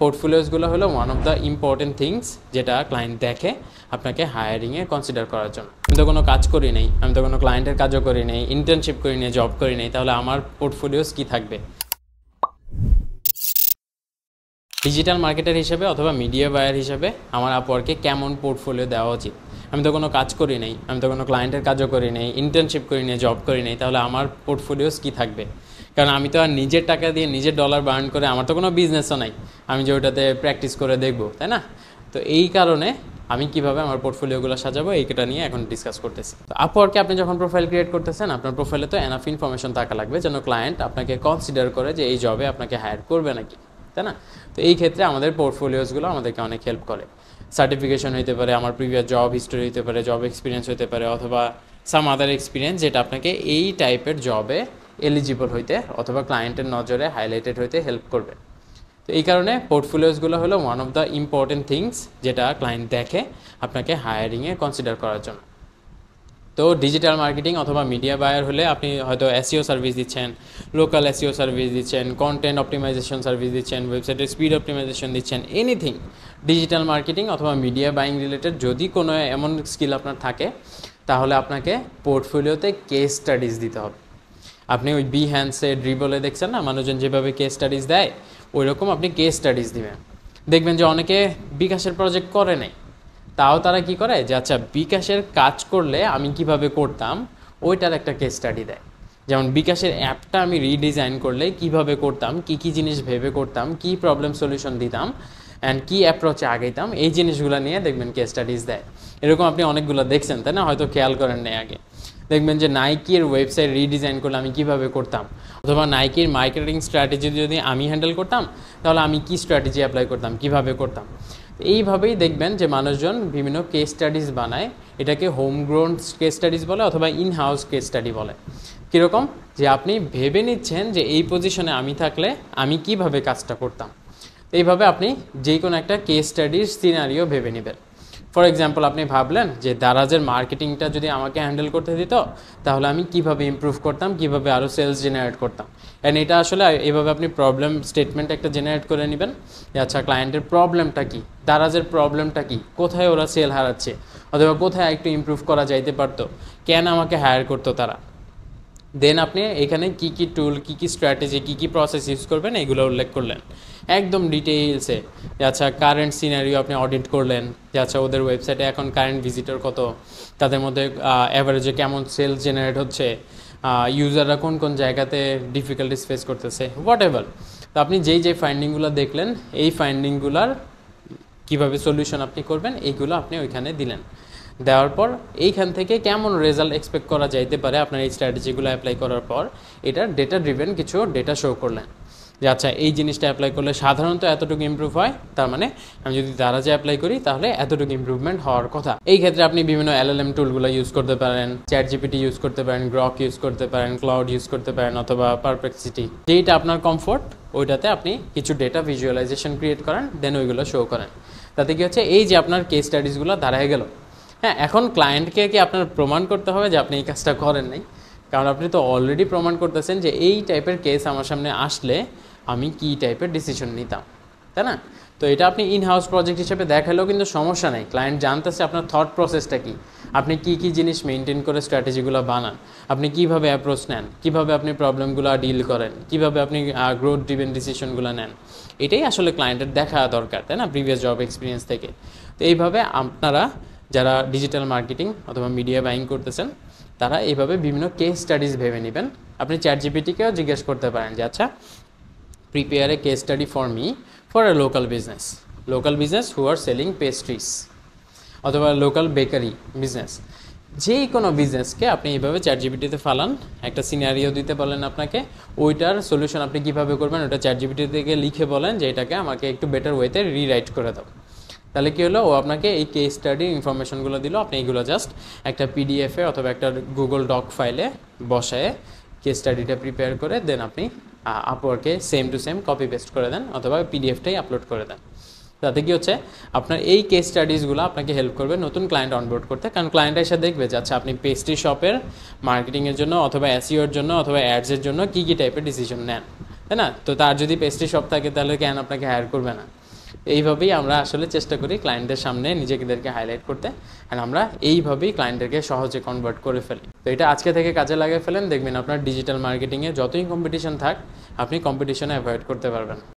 পোর্টফোলিওসগুলো হলো one of the important things যেটা client দেখে আপনাকে হায়ারিংয়ে কনসিডার করার জন্য। আমি তো কোনো কাজ করি নাই, আমি তো কোনো ক্লায়েন্টের কাজও করি নাই, ইন্টার্নশিপ করি নাই, জব করি নাই, তাহলে আমার পোর্টফোলিওস কী থাকবে? ডিজিটাল মার্কেটার হিসেবে অথবা মিডিয়া বায়ার হিসেবে আমার আপওয়ার্কে কেমন পোর্টফোলিও দেওয়া উচিত? আমি তো কোনো কাজ করি নাই, আমি তো কোনো ক্লায়েন্টের কাজও করি নাই, ইন্টার্নশিপ করি নাই, জব করি নাই, তাহলে আমার পোর্টফোলিওস কী থাকবে? কারণ আমি তো আর নিজের টাকা দিয়ে নিজের ডলার বার্ন করে, আমার তো কোনো বিজনেসও নাই আমি যে ওটাতে প্র্যাকটিস করে দেখবো, তাই না? তো এই কারণে আমি কিভাবে আমার পোর্টফোলিওগুলো সাজাবো এইটা নিয়ে এখন ডিসকাস করতেছি। তো আপওয়ার্কে আপনি যখন প্রোফাইল ক্রিয়েট করতেছেন, আপনার প্রোফাইলে তো এনাফ ইনফরমেশন থাকা লাগবে যেন ক্লায়েন্ট আপনাকে কনসিডার করে যে এই জবে আপনাকে হায়ার করবে নাকি, তাই না? তো এই ক্ষেত্রে আমাদের পোর্টফোলিওসগুলো আমাদেরকে অনেক হেল্প করে। সার্টিফিকেশন হতে পারে, আমার প্রিভিয়াস জব হিস্টোরি হতে পারে, জব এক্সপিরিয়েন্স হতে পারে, অথবা সাম আদার এক্সপিরিয়েন্স যেটা আপনাকে এই টাইপের জবে এলিজিবল হইতে অথবা ক্লায়েন্টের নজরে হাইলাইটেড হইতে হেল্প করবে। তো এই কারণে পোর্টফোলিওসগুলো হলো one of the important things যেটা ক্লায়েন্ট দেখে আপনাকে হায়ারিংয়ে কনসিডার করার জন্য। তো ডিজিটাল মার্কেটিং অথবা মিডিয়া বায়ার হলে আপনি হয়তো এসইও সার্ভিস দিচ্ছেন, লোকাল এসইও সার্ভিস দিচ্ছেন, কন্টেন্ট অপটিমাইজেশন সার্ভিস দিচ্ছেন, ওয়েবসাইটের স্পিড অপটিমাইজেশন দিচ্ছেন, এনিথিং ডিজিটাল মার্কেটিং অথবা মিডিয়া বাইং রিলেটেড যদি কোনো এমন স্কিল আপনার থাকে, তাহলে আপনাকে পোর্টফোলিওতে কেস স্টাডিজ দিতে হবে। আপনি ওই বিহ্যান্সে, ড্রিবলে দেখছেন না মানুষজন যেভাবে কেস স্টাডিজ দেয়, ওই রকম আপনি কেস স্টাডিজ দিবেন। দেখবেন যে অনেকে বিকাশের প্রজেক্ট করে নাই, তাও তারা কি করে যে আচ্ছা বিকাশের কাজ করলে আমি কিভাবে করতাম ওইটার একটা কেস স্টাডি দেয়। যেমন বিকাশের অ্যাপটা আমি রিডিজাইন করলে কিভাবে করতাম, কি কি জিনিস ভেবে করতাম, কি প্রবলেম সলিউশন দিতাম অ্যান্ড কি অ্যাপ্রোচে আগাইতাম, এই জিনিসগুলো নিয়ে দেখবেন কেস স্টাডিজ দেয়। এরকম আপনি অনেকগুলো দেখছেন, তাই না? হয়তো খেয়াল করেন নাই আগে। দেখবেন যে নাইকির ওয়েবসাইট রিডিজাইন করলে আমি কিভাবে করতাম, অথবা নাইকির মার্কেটিং স্ট্র্যাটেজি যদি আমি হ্যান্ডেল করতাম তাহলে আমি কি স্ট্র্যাটেজি অ্যাপ্লাই করতাম, কিভাবে করতাম। এইভাবেই দেখবেন যে মানুষজন বিভিন্ন কেস স্টাডিজ বানায়। এটাকে হোমগ্রোন কেস স্টাডিজ বলে অথবা ইন হাউস কেস স্টাডি বলে। কীরকম? যে আপনি ভেবে নিচ্ছেন যে এই পজিশনে আমি থাকলে আমি কিভাবে কাজটা করতাম। এইভাবে আপনি যে কোনো একটা কেস স্টাডির সিনারিও ভেবে নেবেন। ফর এক্সাম্পল, আপনি ভাবলেন যে দারাজের মার্কেটিংটা যদি আমাকে হ্যান্ডেল করতে দিত তাহলে আমি কিভাবে ইমপ্রুভ করতাম, কিভাবে আরও সেলস জেনারেট করতাম। অ্যান্ড এটা আসলে এভাবে আপনি প্রবলেম স্টেটমেন্ট একটা জেনারেট করে নেবেন যে আচ্ছা ক্লায়েন্টের প্রবলেমটা কী, দারাজের প্রবলেমটা কী, কোথায় ওরা সেল হারাচ্ছে, অথবা কোথায় একটু ইমপ্রুভ করা যাইতে পারতো, কেন আমাকে হায়ার করতো তারা। দেন আপনি এখানে কী কী টুল, কী কী স্ট্র্যাটেজি, কী কী প্রসেস ইউজ করবেন এগুলো উল্লেখ করলেন একদম ডিটেইলসে। যে আচ্ছা কারেন্ট সিনারিও আপনি অডিট করলেন, যে আচ্ছা ওদের ওয়েবসাইটে এখন কারেন্ট ভিজিটর কত, তাদের মধ্যে অ্যাভারেজে কেমন সেলস জেনারেট হচ্ছে, ইউজাররা কোন কোন জায়গাতে ডিফিকাল্টিস ফেস করতেছে, হোয়াট এভার। তো আপনি যেই ফাইন্ডিংগুলো দেখলেন, এই ফাইন্ডিংগুলার কীভাবে সলিউশন আপনি করবেন এইগুলো আপনি ওইখানে দিলেন। দেওয়ার পর এইখান থেকে কেমন রেজাল্ট এক্সপেক্ট করা যাইতে পারে আপনার এই স্ট্র্যাটেজিগুলো অ্যাপ্লাই করার পর, এটা ডেটা ড্রিভেন কিছু ডেটা শো করলেন যে আচ্ছা এই জিনিসটা অ্যাপ্লাই করলে সাধারণত এতটুকু ইমপ্রুভ হয়, তার মানে আমি যদি দারাজে অ্যাপ্লাই করি তাহলে এতটুকু ইমপ্রুভমেন্ট হওয়ার কথা। এই ক্ষেত্রে আপনি বিভিন্ন LLM টুলগুলো ইউজ করতে পারেন, ChatGPT ইউজ করতে পারেন, গ্রক ইউজ করতে পারেন, ক্লাউড ইউজ করতে পারেন, অথবা পারপ্লেক্সিটি, যেইটা আপনার কমফোর্ট ওইটাতে আপনি কিছু ডেটা ভিজুয়ালাইজেশন ক্রিয়েট করেন, দেন ওইগুলো শো করেন। তাতে কি হচ্ছে, এই যে আপনার কেস স্টাডিজগুলো দাঁড়ায় গেল। হ্যাঁ, এখন ক্লায়েন্টকে কি আপনার প্রমাণ করতে হবে যে আপনি এই কাজটা করেন নাই? কারণ আপনি তো অলরেডি প্রমাণ করতেছেন যে এই টাইপের কেস আমার সামনে আসলে আমি কী টাইপের ডিসিশন নিতাম, তাই না? তো এটা আপনি ইন হাউস প্রজেক্ট হিসেবে দেখালেও কিন্তু সমস্যা নেই। ক্লায়েন্ট জানতেছে আপনার থট প্রসেসটা কী, আপনি কী কী জিনিস মেনটেন করে স্ট্র্যাটেজিগুলো বানান, আপনি কীভাবে অ্যাপ্রোচ নেন, কীভাবে আপনি প্রবলেমগুলো ডিল করেন, কীভাবে আপনি গ্রোথ ড্রিভেন ডিসিশনগুলো নেন। এটাই আসলে ক্লায়েন্টের দেখা দরকার, তাই না, প্রিভিয়াস জব এক্সপিরিয়েন্স থেকে। তো এইভাবে আপনারা যারা ডিজিটাল মার্কেটিং অথবা মিডিয়া বাইং করতেছেন তারা এইভাবে বিভিন্ন কেস স্টাডিজ ভেবে নেবেন। আপনি ChatGPT-কেও জিজ্ঞেস করতে পারেন যে আচ্ছা prepare a case study for me for a local business who are selling pastries, অথবা লোকাল বেকারি বিজনেস। যেই কোনো বিজনেসকে আপনি এইভাবে ChatGPT-তে ফালান, একটা সিনারিও দিতে বলেন আপনাকে, ওইটার সলিউশন আপনি কীভাবে করবেন ওটা ChatGPT থেকে লিখে বলেন যে এটাকে আমাকে একটু বেটার ওয়েতে রিরাইট করে দাও। তাহলে কী হলো, ও আপনাকে এই কেস স্টাডির ইনফরমেশনগুলো দিল, আপনি এইগুলো জাস্ট একটা PDF-এ অথবা একটা গুগল ডক ফাইলে বসায় কেস স্টাডিটা প্রিপেয়ার করে দেন আপনি আপওয়ার্কে same to same copy paste করে দেন, অথবা PDF-টাই আপলোড করে দেন। তাতে কি হচ্ছে, আপনার এই কেস স্টাডিজগুলো আপনাকে হেল্প করবে নতুন ক্লায়েন্ট অনবোর্ড করতে। কারণ ক্লায়েন্ট এসে দেখবে যে আচ্ছা আপনি পেস্ট্রি শপের মার্কেটিংয়ের জন্য অথবা SEO-র জন্য অথবা অ্যাডসের জন্য কী কী টাইপের ডিসিশন নেন, তাই না? তো তার যদি পেস্ট্রি শপ থাকে তাহলে কেন আপনাকে হায়ার করবে না? এইভাবেই আমরা আসলে চেষ্টা করি ক্লায়েন্টের সামনে নিজেদেরকে হাইলাইট করতে, অ্যান্ড আমরা এইভাবেই ক্লায়েন্টদেরকে সহজে কনভার্ট করে ফেলি। তো এটা আজকে থেকে কাজে লাগিয়ে ফেলেন, দেখবেন আপনার ডিজিটাল মার্কেটিংয়ে যতই কম্পিটিশন থাক আপনি কম্পিটিশনে অ্যাভয়েড করতে পারবেন।